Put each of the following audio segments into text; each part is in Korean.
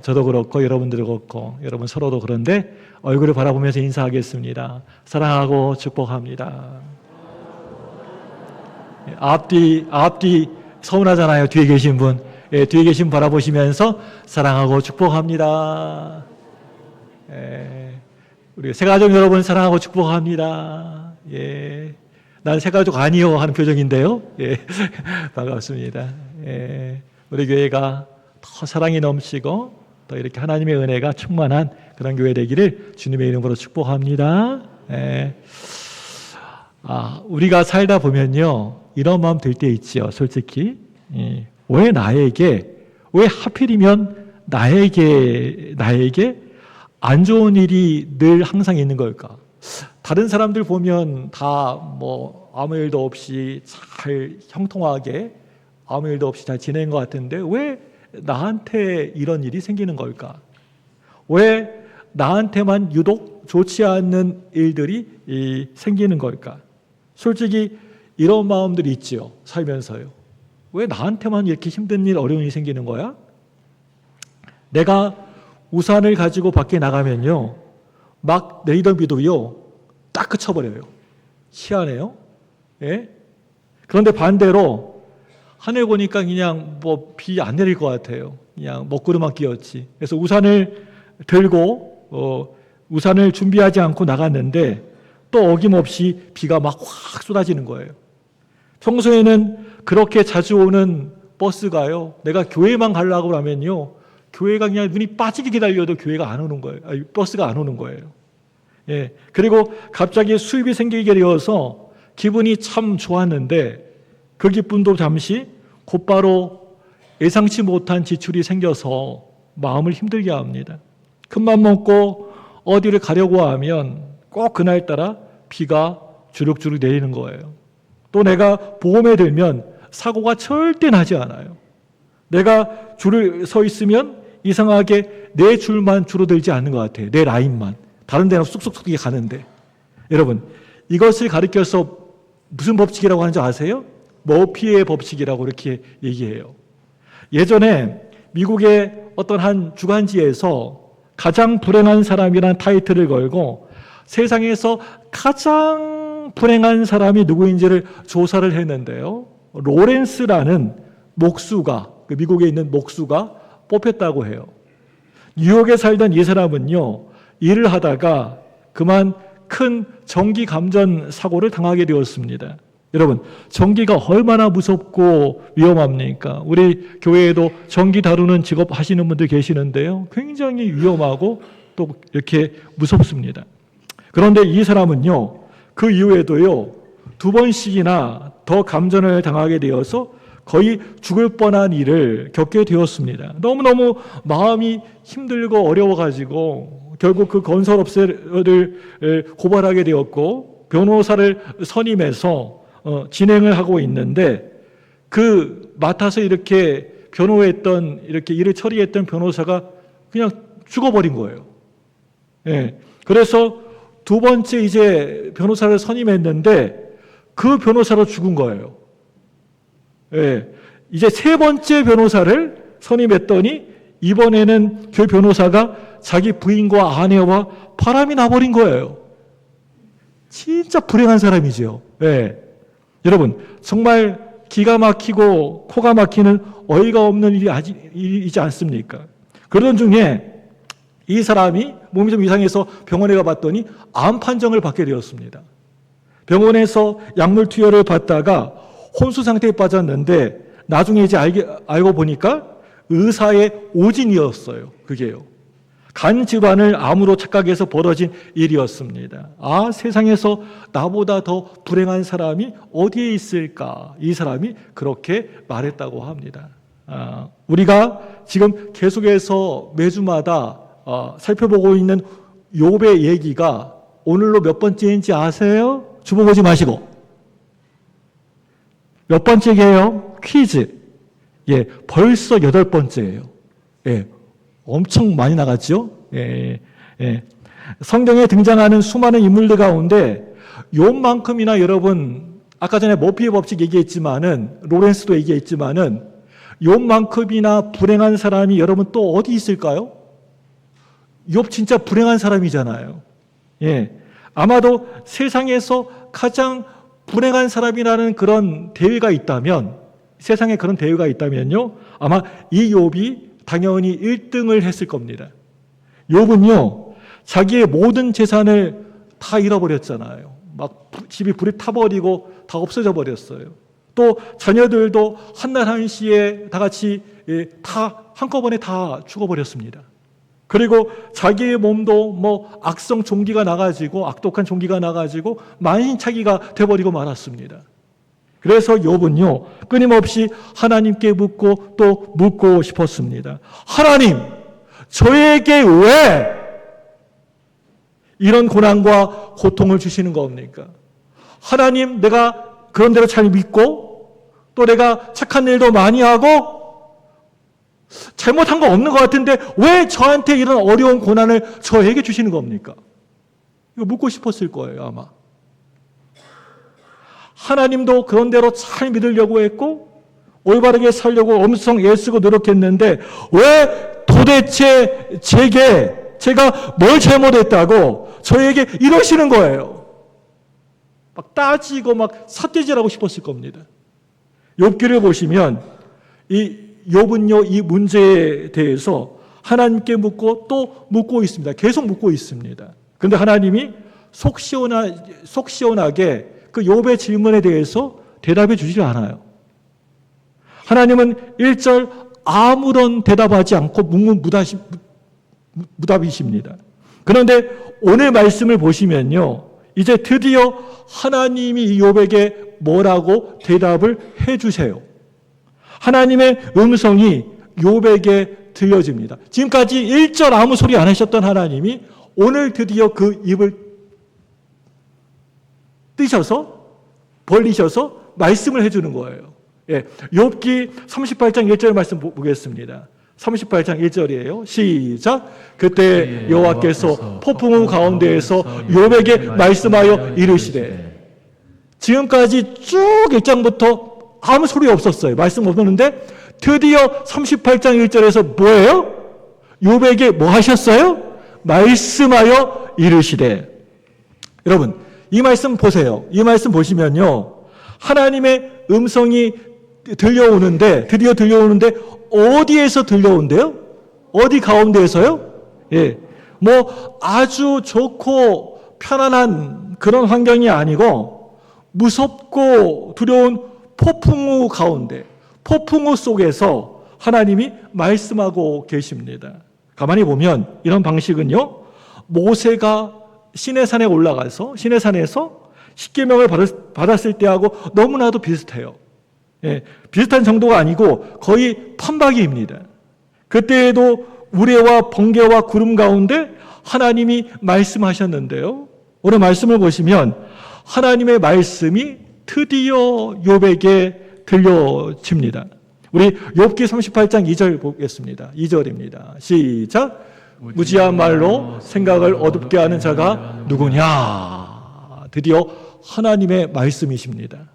저도 그렇고 여러분들도 그렇고 여러분 서로도 그런데 얼굴을 바라보면서 인사하겠습니다. 사랑하고 축복합니다. 앞뒤 서운하잖아요. 뒤에 계신 분. 예, 뒤에 계신 분 바라보시면서 사랑하고 축복합니다. 예, 우리 새가족 여러분 사랑하고 축복합니다. 예, 난 새가족 아니요 하는 표정인데요. 예, 반갑습니다. 예, 우리 교회가 더 사랑이 넘치고 더 이렇게 하나님의 은혜가 충만한 그런 교회 되기를 주님의 이름으로 축복합니다. 예. 우리가 살다 보면요 이런 마음 들 때 있지요. 솔직히 왜 하필이면 나에게 안 좋은 일이 늘 항상 있는 걸까? 다른 사람들 보면 다 뭐 아무 일도 없이 잘 형통하게 아무 일도 없이 잘 지내는 것 같은데 왜 나한테 이런 일이 생기는 걸까? 왜 나한테만 유독 좋지 않는 일들이 생기는 걸까? 솔직히 이런 마음들이 있지요. 살면서요. 왜 나한테만 이렇게 힘든 일, 어려운 일이 생기는 거야? 내가 우산을 가지고 밖에 나가면요. 막 내리던 비도요. 딱 그쳐버려요. 희한해요. 예? 그런데 반대로 하늘 보니까 그냥 뭐 비 안 내릴 것 같아요. 그냥 먹구름만 끼었지. 그래서 우산을 들고 우산을 준비하지 않고 나갔는데 또 어김없이 비가 막 확 쏟아지는 거예요. 평소에는 그렇게 자주 오는 버스가요. 내가 교회만 가려고 하면요. 교회가 그냥 눈이 빠지게 기다려도 교회가 안 오는 거예요. 버스가 안 오는 거예요. 예. 그리고 갑자기 수입이 생기게 되어서 기분이 참 좋았는데 그 기쁨도 잠시 곧바로 예상치 못한 지출이 생겨서 마음을 힘들게 합니다. 큰맘 먹고 어디를 가려고 하면 꼭 그날따라 비가 주룩주룩 내리는 거예요. 또 내가 보험에 들면 사고가 절대 나지 않아요. 내가 줄을 서 있으면 이상하게 내 줄만 줄어들지 않는 것 같아요. 내 라인만. 다른 데는 쑥쑥 가는데. 여러분, 이것을 가리켜서 무슨 법칙이라고 하는지 아세요? 머피의 법칙이라고 이렇게 얘기해요. 예전에 미국의 어떤 한 주간지에서 가장 불행한 사람이라는 타이틀을 걸고 세상에서 가장 불행한 사람이 누구인지를 조사를 했는데요. 로렌스라는 목수가, 미국에 있는 목수가 뽑혔다고 해요. 뉴욕에 살던 이 사람은요, 일을 하다가 그만 큰 전기 감전 사고를 당하게 되었습니다. 여러분, 전기가 얼마나 무섭고 위험합니까? 우리 교회에도 전기 다루는 직업 하시는 분들 계시는데요. 굉장히 위험하고 또 이렇게 무섭습니다. 그런데 이 사람은요, 그 이후에도요, 2번씩이나 더 감전을 당하게 되어서 거의 죽을 뻔한 일을 겪게 되었습니다. 너무너무 마음이 힘들고 어려워가지고 결국 그 건설업체를 고발하게 되었고 변호사를 선임해서 진행을 하고 있는데 그 맡아서 이렇게 변호했던 이렇게 일을 처리했던 변호사가 그냥 죽어버린 거예요. 예. 그래서 2번째 이제 변호사를 선임했는데 그 변호사로 죽은 거예요. 예. 이제 3번째 변호사를 선임했더니 이번에는 그 변호사가 자기 부인과 아내와 바람이 나버린 거예요. 진짜 불행한 사람이죠. 예. 여러분, 정말 기가 막히고 코가 막히는 어이가 없는 일이지 않습니까? 그러던 중에 이 사람이 몸이 좀 이상해서 병원에 가봤더니 암 판정을 받게 되었습니다. 병원에서 약물 투여를 받다가 혼수 상태에 빠졌는데 나중에 이제 알고 보니까 의사의 오진이었어요. 그게요. 간 질환을 암으로 착각해서 벌어진 일이었습니다. 세상에서 나보다 더 불행한 사람이 어디에 있을까? 이 사람이 그렇게 말했다고 합니다. 우리가 지금 계속해서 매주마다 살펴보고 있는 욥의 얘기가 오늘로 몇 번째인지 아세요? 주보 보지 마시고. 몇 번째게요? 퀴즈. 예, 벌써 8번째예요. 예. 엄청 많이 나갔죠? 예, 예. 성경에 등장하는 수많은 인물들 가운데 욥만큼이나 여러분 아까 전에 머피의 법칙 얘기했지만은 로렌스도 얘기했지만은 욥만큼이나 불행한 사람이 여러분 또 어디 있을까요? 욥 진짜 불행한 사람이잖아요. 예. 아마도 세상에서 가장 불행한 사람이라는 그런 대회가 있다면, 세상에 그런 대회가 있다면요, 아마 이 욥이 당연히 1등을 했을 겁니다. 욥은요, 자기의 모든 재산을 다 잃어버렸잖아요. 막 집이 불이 타버리고 다 없어져 버렸어요. 또 자녀들도 한날 한시에 다 같이 다 한꺼번에 다 죽어버렸습니다. 그리고 자기의 몸도 뭐 악성 종기가 나가지고, 악독한 종기가 나가지고 만신창이가 돼버리고 말았습니다. 그래서 욥은요, 끊임없이 하나님께 묻고 또 묻고 싶었습니다. 하나님, 저에게 왜 이런 고난과 고통을 주시는 겁니까? 하나님, 내가 그런 대로 잘 믿고 또 내가 착한 일도 많이 하고 잘못한 거 없는 것 같은데 왜 저한테 이런 어려운 고난을 저에게 주시는 겁니까? 이거 묻고 싶었을 거예요, 아마. 하나님도 그런 대로 잘 믿으려고 했고 올바르게 살려고 엄청 애쓰고 노력했는데 왜 도대체 제가 뭘 잘못했다고 저에게 이러시는 거예요. 막 따지고 막 삿대질하고 싶었을 겁니다. 욥기를 보시면 이 욥은요, 이 문제에 대해서 하나님께 묻고 또 묻고 있습니다. 계속 묻고 있습니다. 그런데 하나님이 속 시원하게 그 욥의 질문에 대해서 대답해 주질 않아요. 하나님은 1절 아무런 대답하지 않고 묵묵무답이십니다. 그런데 오늘 말씀을 보시면요, 이제 드디어 하나님이 이 욥에게 뭐라고 대답을 해 주세요. 하나님의 음성이 욥에게 들려집니다. 지금까지 1절 아무 소리 안 하셨던 하나님이 오늘 드디어 그 입을 뜨셔서 벌리셔서 말씀을 해주는 거예요. 예, 욥기 38장 1절 말씀 보겠습니다. 38장 1절이에요. 시작. 그때 여호와께서 폭풍우 가운데에서 욥에게 말씀하여 이르시되. 지금까지 쭉 1장부터 아무 소리 없었어요. 말씀 없었는데 드디어 38장 1절에서 뭐예요? 욥에게 뭐 하셨어요? 말씀하여 이르시되. 여러분, 이 말씀 보세요. 이 말씀 보시면요, 하나님의 음성이 들려오는데, 드디어 들려오는데 어디에서 들려온대요? 어디 가운데에서요? 예, 뭐 아주 좋고 편안한 그런 환경이 아니고 무섭고 두려운 폭풍우 가운데, 폭풍우 속에서 하나님이 말씀하고 계십니다. 가만히 보면 이런 방식은요, 모세가 시내산에 올라가서 시내산에서 십계명을 받았을 때하고 너무나도 비슷해요. 예, 비슷한 정도가 아니고 거의 판박이입니다. 그때에도 우레와 번개와 구름 가운데 하나님이 말씀하셨는데요, 오늘 말씀을 보시면 하나님의 말씀이 드디어 욥에게 들려집니다. 우리 욥기 38장 2절 보겠습니다. 2절입니다. 시작. 무지한 말로 생각을 어둡게 하는 자가 누구냐? 드디어 하나님의 말씀이십니다.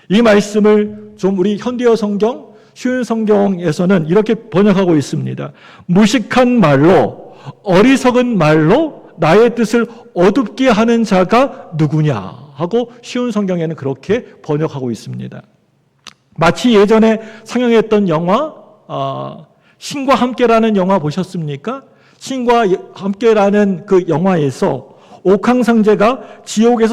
이 말씀을 좀 우리 현대어 성경, 쉬운 성경에서는 이렇게 번역하고 있습니다. 무식한 말로, 어리석은 말로 나의 뜻을 어둡게 하는 자가 누구냐 하고 쉬운 성경에는 그렇게 번역하고 있습니다. 마치 예전에 상영했던 영화 신과 함께라는 영화 보셨습니까? 신과 함께라는 그 영화에서 옥황상제가 지옥의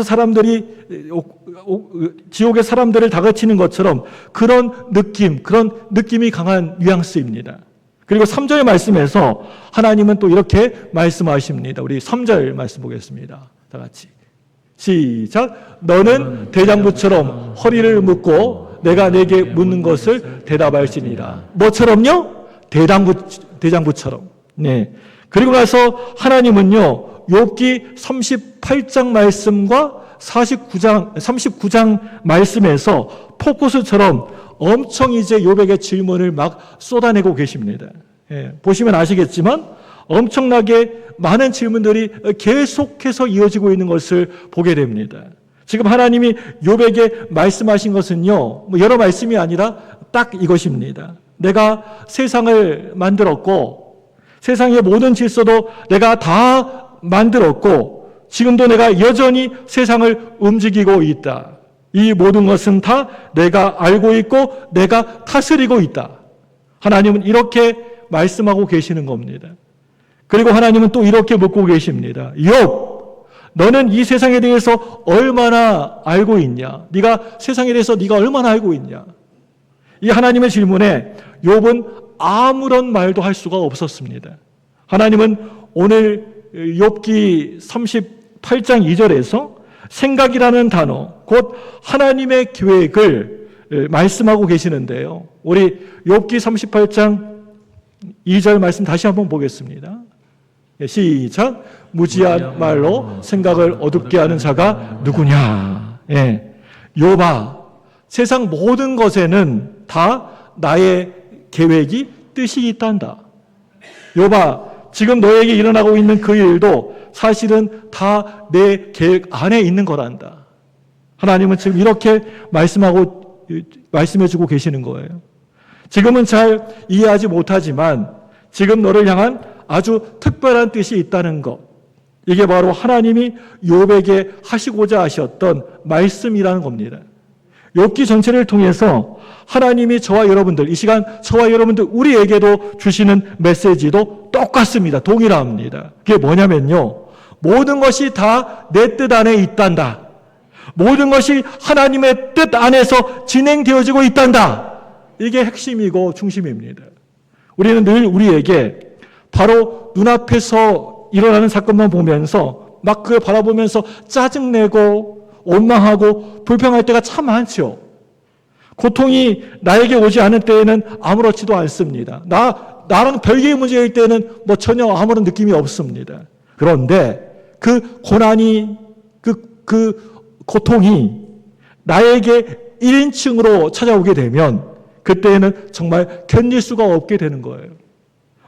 사람들을 다그치는 것처럼 그런 느낌이 강한 뉘앙스입니다. 그리고 3절 말씀에서 하나님은 또 이렇게 말씀하십니다. 우리 3절 말씀 보겠습니다. 다 같이 시작. 너는 대장부처럼 허리를 묶고 내가 내게 묻는 것을 대답할지니라. 뭐처럼요? 대장부처럼. 네. 그리고 나서 하나님은요, 욥기 38장 말씀과 39장 말씀에서 폭포수처럼 엄청 이제 욥에게 질문을 막 쏟아내고 계십니다. 예, 보시면 아시겠지만 엄청나게 많은 질문들이 계속해서 이어지고 있는 것을 보게 됩니다. 지금 하나님이 욥에게 말씀하신 것은요, 뭐 여러 말씀이 아니라 딱 이것입니다. 내가 세상을 만들었고 세상의 모든 질서도 내가 다 만들었고 지금도 내가 여전히 세상을 움직이고 있다. 이 모든 것은 다 내가 알고 있고 내가 다스리고 있다. 하나님은 이렇게 말씀하고 계시는 겁니다. 그리고 하나님은 또 이렇게 묻고 계십니다. 욥, 너는 이 세상에 대해서 얼마나 알고 있냐? 네가 세상에 대해서 네가 얼마나 알고 있냐? 이 하나님의 질문에 욥은 아무런 말도 할 수가 없었습니다. 하나님은 오늘 욥기 38장 2절에서 생각이라는 단어, 곧 하나님의 계획을 말씀하고 계시는데요. 우리 욥기 38장 2절 말씀 다시 한번 보겠습니다. 시작. 무지한 말로 생각을 어둡게 하는 자가 누구냐? 예. 욥아, 세상 모든 것에는 다 나의 계획이 뜻이 있단다. 욥아, 지금 너에게 일어나고 있는 그 일도 사실은 다 내 계획 안에 있는 거란다. 하나님은 지금 이렇게 말씀해주고 계시는 거예요. 지금은 잘 이해하지 못하지만 지금 너를 향한 아주 특별한 뜻이 있다는 것. 이게 바로 하나님이 욥에게 하시고자 하셨던 말씀이라는 겁니다. 욥기 전체를 통해서 하나님이 저와 여러분들, 이 시간 저와 여러분들 우리에게도 주시는 메시지도 똑같습니다. 동일합니다. 그게 뭐냐면요. 모든 것이 다 내 뜻 안에 있단다. 모든 것이 하나님의 뜻 안에서 진행되어지고 있단다. 이게 핵심이고 중심입니다. 우리는 늘 우리에게 바로 눈앞에서 일어나는 사건만 보면서 막 그걸 바라보면서 짜증내고 원망하고 불평할 때가 참 많죠. 고통이 나에게 오지 않을 때에는 아무렇지도 않습니다. 나랑 별개의 문제일 때는 뭐 전혀 아무런 느낌이 없습니다. 그런데 그 고난이, 그 고통이 나에게 1인칭으로 찾아오게 되면 그때에는 정말 견딜 수가 없게 되는 거예요.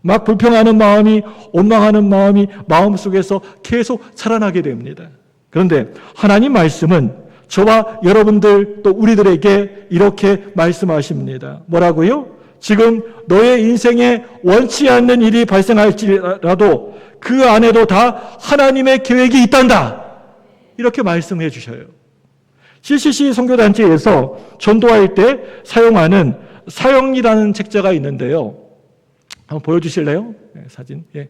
막 불평하는 마음이, 원망하는 마음이 마음속에서 계속 자라나게 됩니다. 그런데 하나님 말씀은 저와 여러분들 또 우리들에게 이렇게 말씀하십니다. 뭐라고요? 지금 너의 인생에 원치 않는 일이 발생할지라도 그 안에도 다 하나님의 계획이 있단다. 이렇게 말씀해 주셔요. CCC 선교단체에서 전도할 때 사용하는 사형이라는 책자가 있는데요. 한번 보여주실래요? 네, 사진. 예.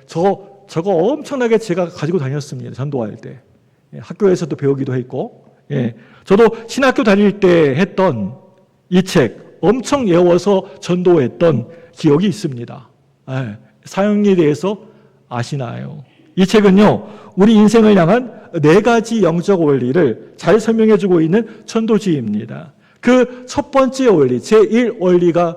저거 엄청나게 제가 가지고 다녔습니다. 전도할 때. 예, 학교에서도 배우기도 했고. 예, 저도 신학교 다닐 때 했던 이 책 엄청 외워서 전도했던 기억이 있습니다. 예, 사형에 대해서 아시나요? 이 책은요, 우리 인생을 향한 4가지 영적 원리를 잘 설명해주고 있는 전도지입니다. 그 첫 번째 원리, 제1 원리가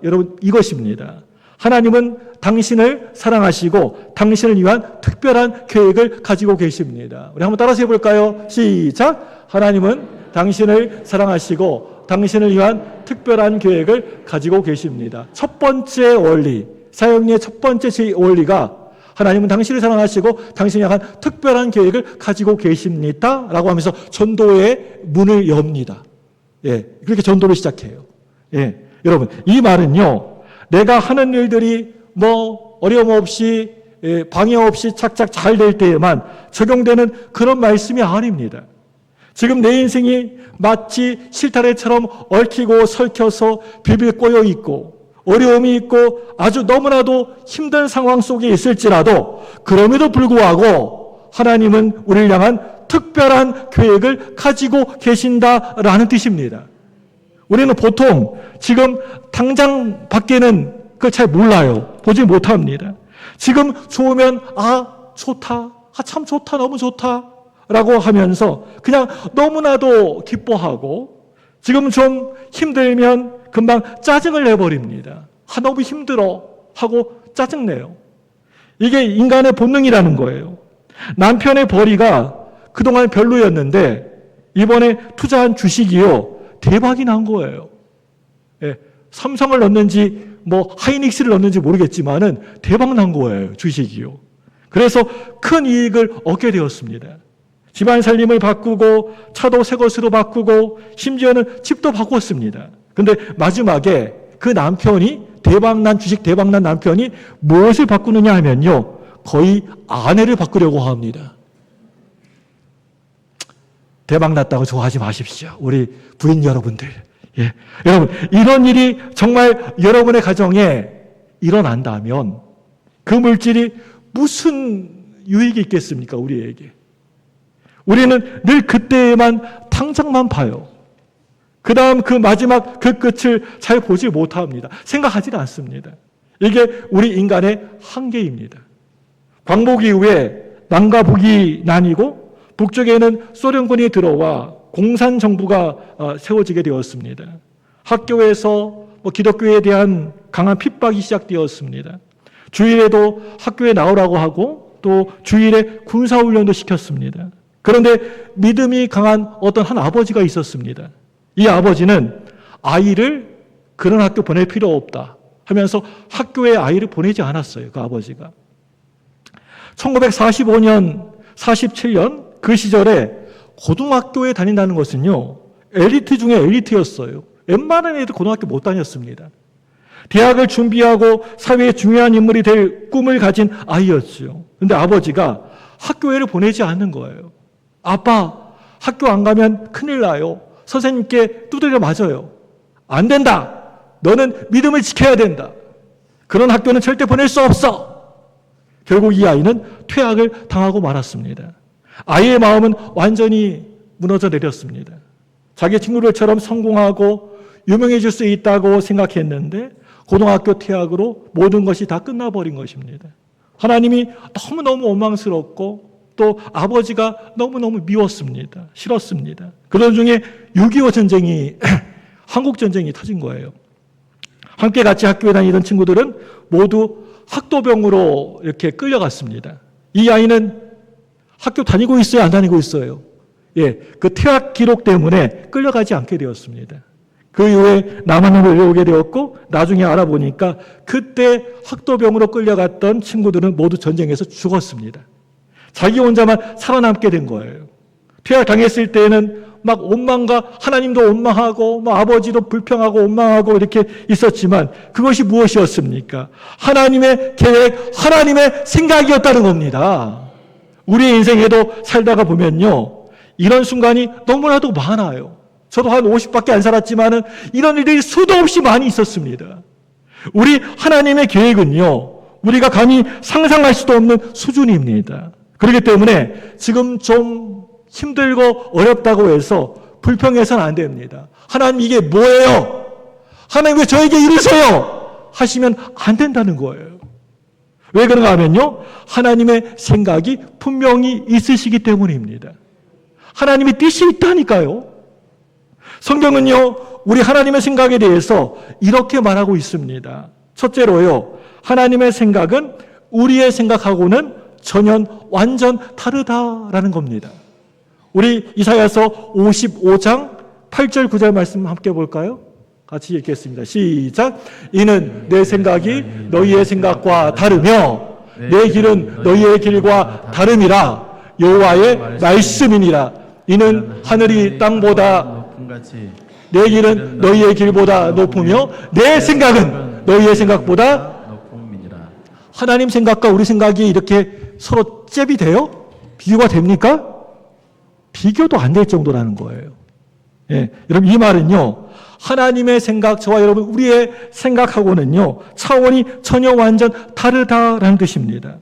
여러분 이것입니다. 하나님은 당신을 사랑하시고 당신을 위한 특별한 계획을 가지고 계십니다. 우리 한번 따라서 해볼까요? 시작! 하나님은 당신을 사랑하시고 당신을 위한 특별한 계획을 가지고 계십니다. 첫 번째 원리, 사형리의 첫 번째 원리가 하나님은 당신을 사랑하시고 당신을 향한 특별한 계획을 가지고 계십니다. 라고 하면서 전도의 문을 엽니다. 예, 그렇게 전도를 시작해요. 예, 여러분, 이 말은요, 내가 하는 일들이 뭐 어려움 없이 방해 없이 착착 잘 될 때에만 적용되는 그런 말씀이 아닙니다. 지금 내 인생이 마치 실타래처럼 얽히고 설켜서 빌빌 꼬여 있고 어려움이 있고 아주 너무나도 힘든 상황 속에 있을지라도 그럼에도 불구하고 하나님은 우리를 향한 특별한 계획을 가지고 계신다라는 뜻입니다. 우리는 보통 지금 당장 밖에는 그걸 잘 몰라요. 보지 못합니다. 지금 좋으면 좋다. 참 좋다. 너무 좋다. 라고 하면서 그냥 너무나도 기뻐하고 지금 좀 힘들면 금방 짜증을 내버립니다. 너무 힘들어 하고 짜증내요. 이게 인간의 본능이라는 거예요. 남편의 벌이가 그동안 별로였는데 이번에 투자한 주식이요. 대박이 난 거예요. 예, 삼성을 넣는지 뭐 하이닉스를 넣는지 모르겠지만은 대박 난 거예요. 주식이요. 그래서 큰 이익을 얻게 되었습니다. 집안 살림을 바꾸고 차도 새 것으로 바꾸고 심지어는 집도 바꿨습니다. 근데 마지막에 그 남편이 주식 대박난 남편이 무엇을 바꾸느냐 하면요. 거의 아내를 바꾸려고 합니다. 대박났다고 좋아하지 마십시오. 우리 부인 여러분들. 예. 여러분, 이런 일이 정말 여러분의 가정에 일어난다면 그 물질이 무슨 유익이 있겠습니까? 우리에게. 우리는 늘 그때에만 당장만 봐요. 그 다음 그 마지막 그 끝을 잘 보지 못합니다. 생각하지 않습니다. 이게 우리 인간의 한계입니다. 광복 이후에 남과 북이 나뉘고 북쪽에는 소련군이 들어와 공산정부가 세워지게 되었습니다. 학교에서 기독교에 대한 강한 핍박이 시작되었습니다. 주일에도 학교에 나오라고 하고 또 주일에 군사훈련도 시켰습니다. 그런데 믿음이 강한 어떤 한 아버지가 있었습니다. 이 아버지는 아이를 그런 학교 보낼 필요 없다 하면서 학교에 아이를 보내지 않았어요. 그 아버지가. 1945년, 47년 그 시절에 고등학교에 다닌다는 것은요. 엘리트 중에 엘리트였어요. 웬만한 애들 고등학교 못 다녔습니다. 대학을 준비하고 사회에 중요한 인물이 될 꿈을 가진 아이였죠. 그런데 아버지가 학교에를 보내지 않는 거예요. 아빠, 학교 안 가면 큰일 나요. 선생님께 두드려 맞아요. 안 된다. 너는 믿음을 지켜야 된다. 그런 학교는 절대 보낼 수 없어. 결국 이 아이는 퇴학을 당하고 말았습니다. 아이의 마음은 완전히 무너져 내렸습니다. 자기 친구들처럼 성공하고 유명해질 수 있다고 생각했는데 고등학교 퇴학으로 모든 것이 다 끝나버린 것입니다. 하나님이 너무너무 원망스럽고 또 아버지가 너무너무 미웠습니다. 싫었습니다. 그런 중에 6.25 전쟁이 한국 전쟁이 터진 거예요. 함께 같이 학교에 다니던 친구들은 모두 학도병으로 이렇게 끌려갔습니다. 이 아이는 학교 다니고 있어요? 안 다니고 있어요? 예, 그 퇴학 기록 때문에 끌려가지 않게 되었습니다. 그 이후에 남한으로 내려오게 되었고 나중에 알아보니까 그때 학도병으로 끌려갔던 친구들은 모두 전쟁에서 죽었습니다. 자기 혼자만 살아남게 된 거예요. 퇴학 당했을 때는 막 원망과 하나님도 원망하고 아버지도 불평하고 원망하고 이렇게 있었지만 그것이 무엇이었습니까? 하나님의 계획, 하나님의 생각이었다는 겁니다. 우리의 인생에도 살다가 보면요. 이런 순간이 너무나도 많아요. 저도 한 50밖에 안 살았지만은 이런 일들이 수도 없이 많이 있었습니다. 우리 하나님의 계획은요. 우리가 감히 상상할 수도 없는 수준입니다. 그렇기 때문에 지금 좀 힘들고 어렵다고 해서 불평해서는 안 됩니다. 하나님 이게 뭐예요? 하나님 왜 저에게 이러세요? 하시면 안 된다는 거예요. 왜 그런가 하면요. 하나님의 생각이 분명히 있으시기 때문입니다. 하나님의 뜻이 있다니까요. 성경은요. 우리 하나님의 생각에 대해서 이렇게 말하고 있습니다. 첫째로요. 하나님의 생각은 우리의 생각하고는 전혀 완전 다르다라는 겁니다. 우리 이사야서 55장 8절 9절 말씀 함께 볼까요? 같이 읽겠습니다. 시작. 이는 내 생각이 너희의 생각과 다르며 내 길은 너희의 길과 다름이라. 여호와의 말씀이니라. 이는 하늘이 땅보다 내 길은 너희의 길보다 높으며 내 생각은 너희의 생각보다 하나님 생각과 우리 생각이 이렇게 서로 잽이 돼요? 비교가 됩니까? 비교도 안 될 정도라는 거예요. 예, 여러분 이 말은요. 하나님의 생각, 저와 여러분 우리의 생각하고는요. 차원이 전혀 완전 다르다라는 뜻입니다.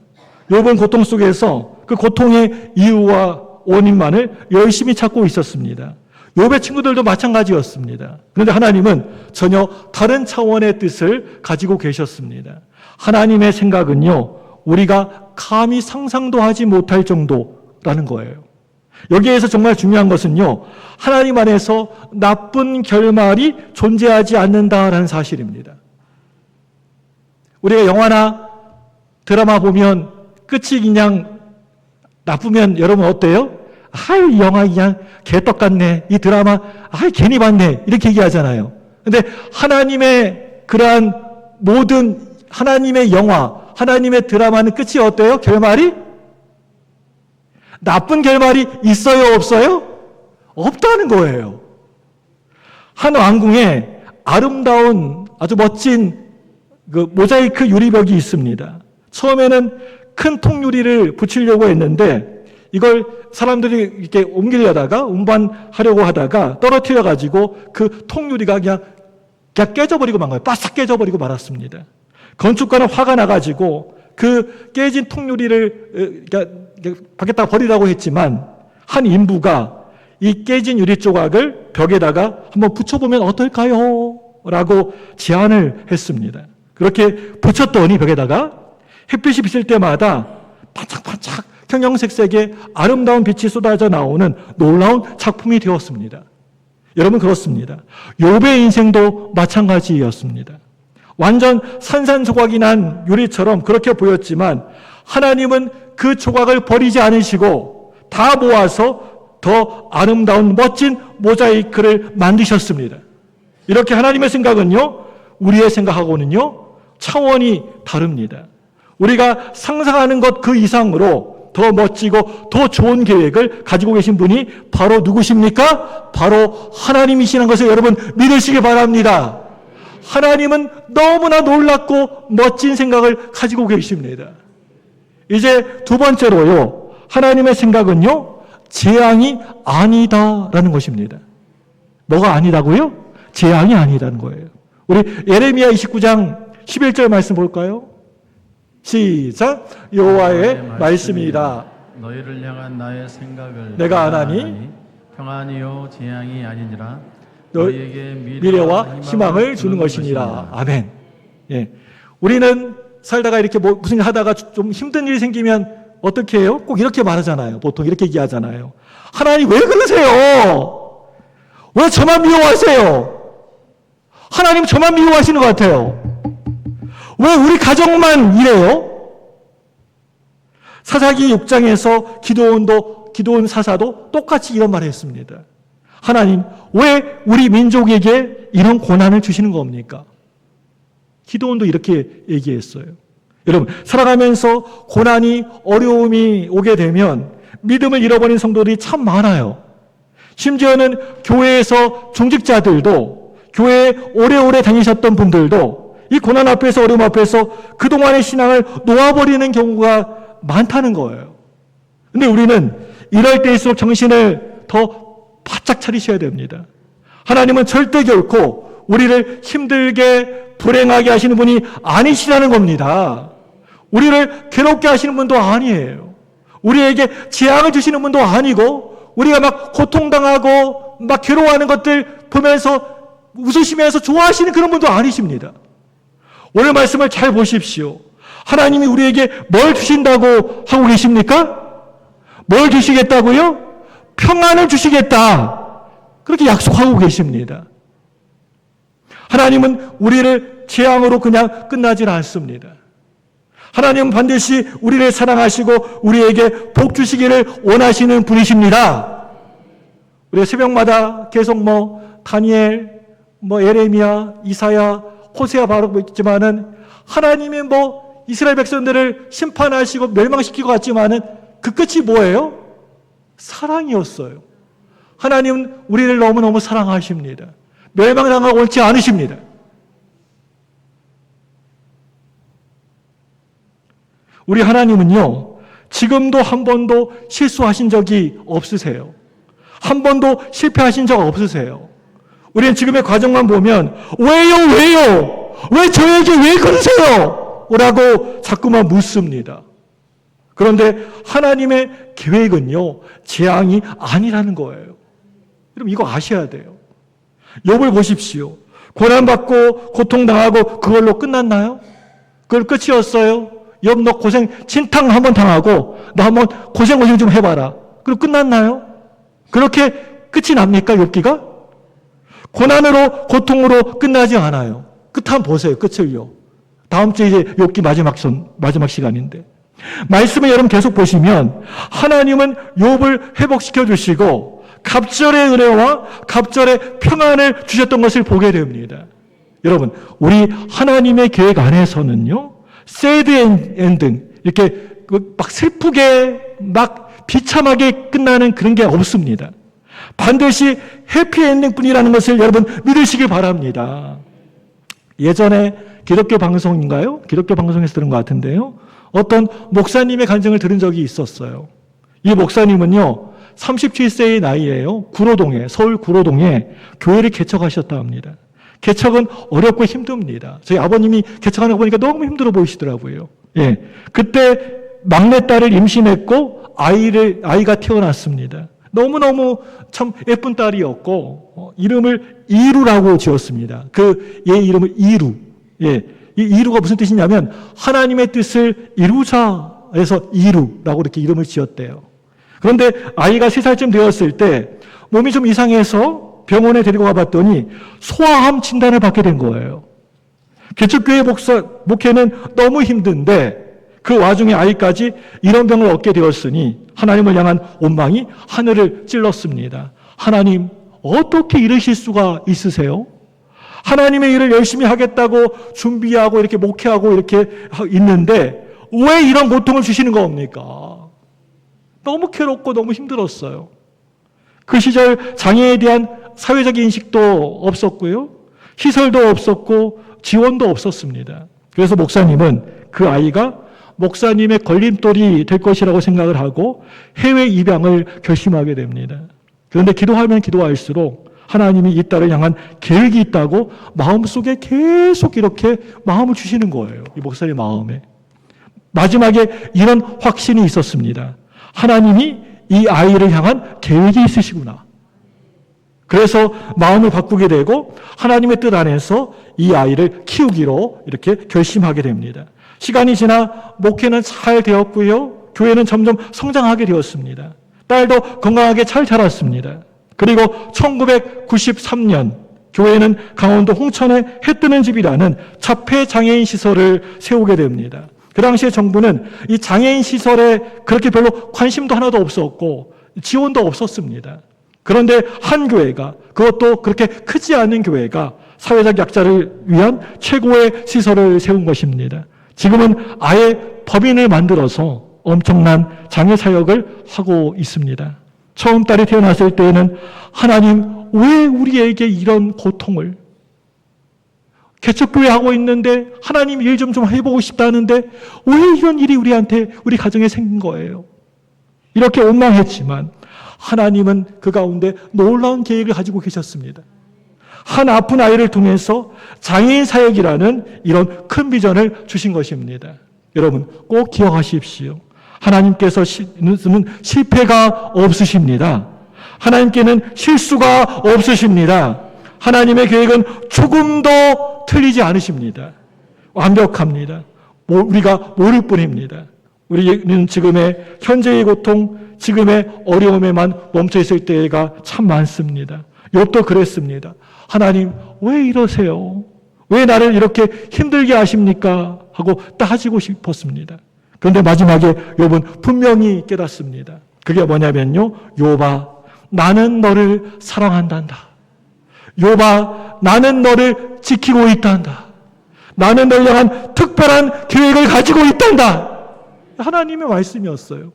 욥은 고통 속에서 그 고통의 이유와 원인만을 열심히 찾고 있었습니다. 욥의 친구들도 마찬가지였습니다. 그런데 하나님은 전혀 다른 차원의 뜻을 가지고 계셨습니다. 하나님의 생각은요. 우리가 감히 상상도 하지 못할 정도라는 거예요. 여기에서 정말 중요한 것은요. 하나님 안에서 나쁜 결말이 존재하지 않는다라는 사실입니다. 우리가 영화나 드라마 보면 끝이 그냥 나쁘면 여러분 어때요? 이 영화 그냥 개떡 같네. 이 드라마 괜히 봤네. 이렇게 얘기하잖아요. 근데 하나님의 그러한 모든 하나님의 영화, 하나님의 드라마는 끝이 어때요? 결말이? 나쁜 결말이 있어요? 없어요? 없다는 거예요. 한 왕궁에 아름다운 아주 멋진 그 모자이크 유리벽이 있습니다. 처음에는 큰 통유리를 붙이려고 했는데 이걸 사람들이 이렇게 옮기려다가 운반하려고 하다가 떨어뜨려 가지고 그 통유리가 그냥 깨져버리고 만 거예요. 바싹 깨져버리고 말았습니다. 건축가는 화가 나가지고 그 깨진 통유리를 밖에다 버리라고 했지만 한 인부가 이 깨진 유리 조각을 벽에다가 한번 붙여보면 어떨까요? 라고 제안을 했습니다. 그렇게 붙였더니 벽에다가 햇빛이 비칠 때마다 반짝반짝 형형색색의 아름다운 빛이 쏟아져 나오는 놀라운 작품이 되었습니다. 여러분 그렇습니다. 욥의 인생도 마찬가지였습니다. 완전 산산조각이 난 유리처럼 그렇게 보였지만 하나님은 그 조각을 버리지 않으시고 다 모아서 더 아름다운 멋진 모자이크를 만드셨습니다. 이렇게 하나님의 생각은요, 우리의 생각하고는요, 차원이 다릅니다. 우리가 상상하는 것 그 이상으로 더 멋지고 더 좋은 계획을 가지고 계신 분이 바로 누구십니까? 바로 하나님이시라는 것을 여러분 믿으시기 바랍니다. 하나님은 너무나 놀랍고 멋진 생각을 가지고 계십니다. 이제 두 번째로요, 하나님의 생각은요, 재앙이 아니다라는 것입니다. 뭐가 아니다고요? 재앙이 아니다는 거예요. 우리 예레미야 29장 11절 말씀 볼까요? 시작. 여호와의 말씀이라. 너희를 향한 나의 생각을 내가 아나니 평안이요 재앙이 아니니라. 너희에게 미래와 희망을 주는 것이니라. 아멘. 예. 우리는 살다가 이렇게 무슨 일 하다가 좀 힘든 일이 생기면 어떻게 해요? 꼭 이렇게 말하잖아요. 보통 이렇게 얘기하잖아요. 하나님 왜 그러세요? 왜 저만 미워하세요? 하나님 저만 미워하시는 것 같아요. 왜 우리 가정만 이래요? 사사기 6장에서 기드온 사사도 똑같이 이런 말을 했습니다. 하나님, 왜 우리 민족에게 이런 고난을 주시는 겁니까? 기드온도 이렇게 얘기했어요. 여러분, 살아가면서 고난이, 어려움이 오게 되면 믿음을 잃어버린 성도들이 참 많아요. 심지어는 교회에서 중직자들도, 교회에 오래오래 다니셨던 분들도 이 고난 앞에서, 어려움 앞에서 그동안의 신앙을 놓아버리는 경우가 많다는 거예요. 근데 우리는 이럴 때일수록 정신을 더 바짝 차리셔야 됩니다. 하나님은 절대 결코 우리를 힘들게 불행하게 하시는 분이 아니시라는 겁니다. 우리를 괴롭게 하시는 분도 아니에요. 우리에게 재앙을 주시는 분도 아니고, 우리가 막 고통당하고 막 괴로워하는 것들 보면서 웃으시면서 좋아하시는 그런 분도 아니십니다. 오늘 말씀을 잘 보십시오. 하나님이 우리에게 뭘 주신다고 하고 계십니까? 뭘 주시겠다고요? 평안을 주시겠다. 그렇게 약속하고 계십니다. 하나님은 우리를 재앙으로 그냥 끝나질 않습니다. 하나님은 반드시 우리를 사랑하시고 우리에게 복 주시기를 원하시는 분이십니다. 우리 새벽마다 계속 다니엘, 예레미야, 이사야, 호세아 바라고 있지만은 하나님이 이스라엘 백성들을 심판하시고 멸망시키고 갔지만은 그 끝이 뭐예요? 사랑이었어요. 하나님은 우리를 너무너무 사랑하십니다. 멸망당하고 옳지 않으십니다. 우리 하나님은요, 지금도 한 번도 실수하신 적이 없으세요. 한 번도 실패하신 적 없으세요. 우리는 지금의 과정만 보면 왜요? 왜 저에게 왜 그러세요? 라고 자꾸만 묻습니다. 그런데 하나님의 계획은요, 재앙이 아니라는 거예요. 여러분 이거 아셔야 돼요. 욥을 보십시오. 고난받고 고통당하고 그걸로 끝났나요? 그걸 끝이었어요? 욥 너 고생 진탕 한번 당하고 너 한번 고생 좀 해봐라. 그리고 끝났나요? 그렇게 끝이 납니까 욥기가? 고난으로 고통으로 끝나지 않아요. 끝 한번 보세요. 끝을요. 다음 주에 이제 욥기 마지막 시간인데 말씀을 여러분 계속 보시면 하나님은 욥을 회복시켜 주시고 갑절의 은혜와 갑절의 평안을 주셨던 것을 보게 됩니다. 여러분 우리 하나님의 계획 안에서는요 새드 엔딩 이렇게 막 슬프게 막 비참하게 끝나는 그런 게 없습니다. 반드시 해피엔딩뿐이라는 것을 여러분 믿으시길 바랍니다. 예전에 기독교 방송인가요? 기독교 방송에서 들은 것 같은데요. 어떤 목사님의 간증을 들은 적이 있었어요. 이 목사님은요, 37세의 나이에요. 구로동에, 서울 구로동에 교회를 개척하셨다 합니다. 개척은 어렵고 힘듭니다. 저희 아버님이 개척하는 거 보니까 너무 힘들어 보이시더라고요. 예. 그때 막내딸을 임신했고 아이가 태어났습니다. 너무너무 참 예쁜 딸이었고 이름을 이루라고 지었습니다. 얘 이름을 이루. 예. 이 이루가 무슨 뜻이냐면 하나님의 뜻을 이루자에서 이루라고 이렇게 이름을 지었대요. 그런데 아이가 3살쯤 되었을 때 몸이 좀 이상해서 병원에 데리고 가봤더니 소아암 진단을 받게 된 거예요. 개척교회 목회는 너무 힘든데 그 와중에 아이까지 이런 병을 얻게 되었으니 하나님을 향한 원망이 하늘을 찔렀습니다. 하나님, 어떻게 이러실 수가 있으세요? 하나님의 일을 열심히 하겠다고 준비하고 이렇게 목회하고 이렇게 있는데 왜 이런 고통을 주시는 겁니까? 너무 괴롭고 너무 힘들었어요. 그 시절 장애에 대한 사회적 인식도 없었고요. 시설도 없었고 지원도 없었습니다. 그래서 목사님은 그 아이가 목사님의 걸림돌이 될 것이라고 생각을 하고 해외 입양을 결심하게 됩니다. 그런데 기도하면 기도할수록 하나님이 이 딸을 향한 계획이 있다고 마음속에 계속 이렇게 마음을 주시는 거예요. 이 목사의 마음에. 마지막에 이런 확신이 있었습니다. 하나님이 이 아이를 향한 계획이 있으시구나. 그래서 마음을 바꾸게 되고 하나님의 뜻 안에서 이 아이를 키우기로 이렇게 결심하게 됩니다. 시간이 지나 목회는 잘 되었고요. 교회는 점점 성장하게 되었습니다. 딸도 건강하게 잘 자랐습니다. 그리고 1993년 교회는 강원도 홍천에 해뜨는 집이라는 자폐 장애인 시설을 세우게 됩니다. 그 당시에 정부는 이 장애인 시설에 그렇게 별로 관심도 하나도 없었고 지원도 없었습니다. 그런데 한 교회가, 그것도 그렇게 크지 않은 교회가 사회적 약자를 위한 최고의 시설을 세운 것입니다. 지금은 아예 법인을 만들어서 엄청난 장애 사역을 하고 있습니다. 처음 딸이 태어났을 때에는 하나님, 왜 우리에게 이런 고통을? 개척교회 하고 있는데 하나님 일 좀 해보고 싶다는데 왜 이런 일이 우리 가정에 생긴 거예요? 이렇게 원망했지만 하나님은 그 가운데 놀라운 계획을 가지고 계셨습니다. 한 아픈 아이를 통해서 장애인 사역이라는 이런 큰 비전을 주신 것입니다. 여러분 꼭 기억하십시오. 하나님께서는 실패가 없으십니다. 하나님께는 실수가 없으십니다. 하나님의 계획은 조금도 틀리지 않으십니다. 완벽합니다. 우리가 모를 뿐입니다. 우리는 지금의 현재의 고통, 지금의 어려움에만 멈춰 있을 때가 참 많습니다. 욥도 그랬습니다. 하나님 왜 이러세요? 왜 나를 이렇게 힘들게 하십니까? 하고 따지고 싶었습니다. 그런데 마지막에 욥은 분명히 깨닫습니다. 그게 뭐냐면요. 욥아, 나는 너를 사랑한단다. 욥아, 나는 너를 지키고 있단다. 나는 너를 향한 특별한 계획을 가지고 있단다. 하나님의 말씀이었어요.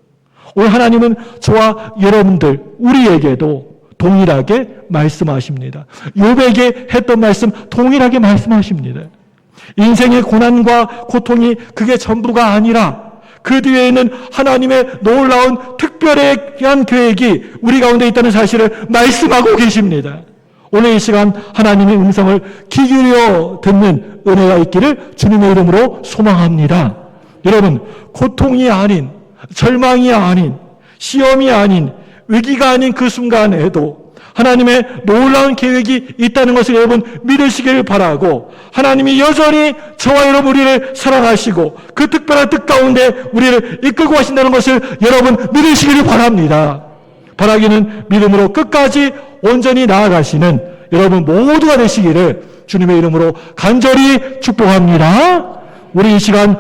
오늘 하나님은 저와 여러분들, 우리에게도 동일하게 말씀하십니다. 욥에게 했던 말씀 동일하게 말씀하십니다. 인생의 고난과 고통이 그게 전부가 아니라 그 뒤에는 하나님의 놀라운 특별한 계획이 우리 가운데 있다는 사실을 말씀하고 계십니다. 오늘 이 시간 하나님의 음성을 귀 기울여 듣는 은혜가 있기를 주님의 이름으로 소망합니다. 여러분, 고통이 아닌, 절망이 아닌, 시험이 아닌, 위기가 아닌 그 순간에도 하나님의 놀라운 계획이 있다는 것을 여러분 믿으시기를 바라고, 하나님이 여전히 저와 여러분 우리를 사랑하시고 그 특별한 뜻 가운데 우리를 이끌고 가신다는 것을 여러분 믿으시기를 바랍니다. 바라기는 믿음으로 끝까지 온전히 나아가시는 여러분 모두가 되시기를 주님의 이름으로 간절히 축복합니다. 우리 이 시간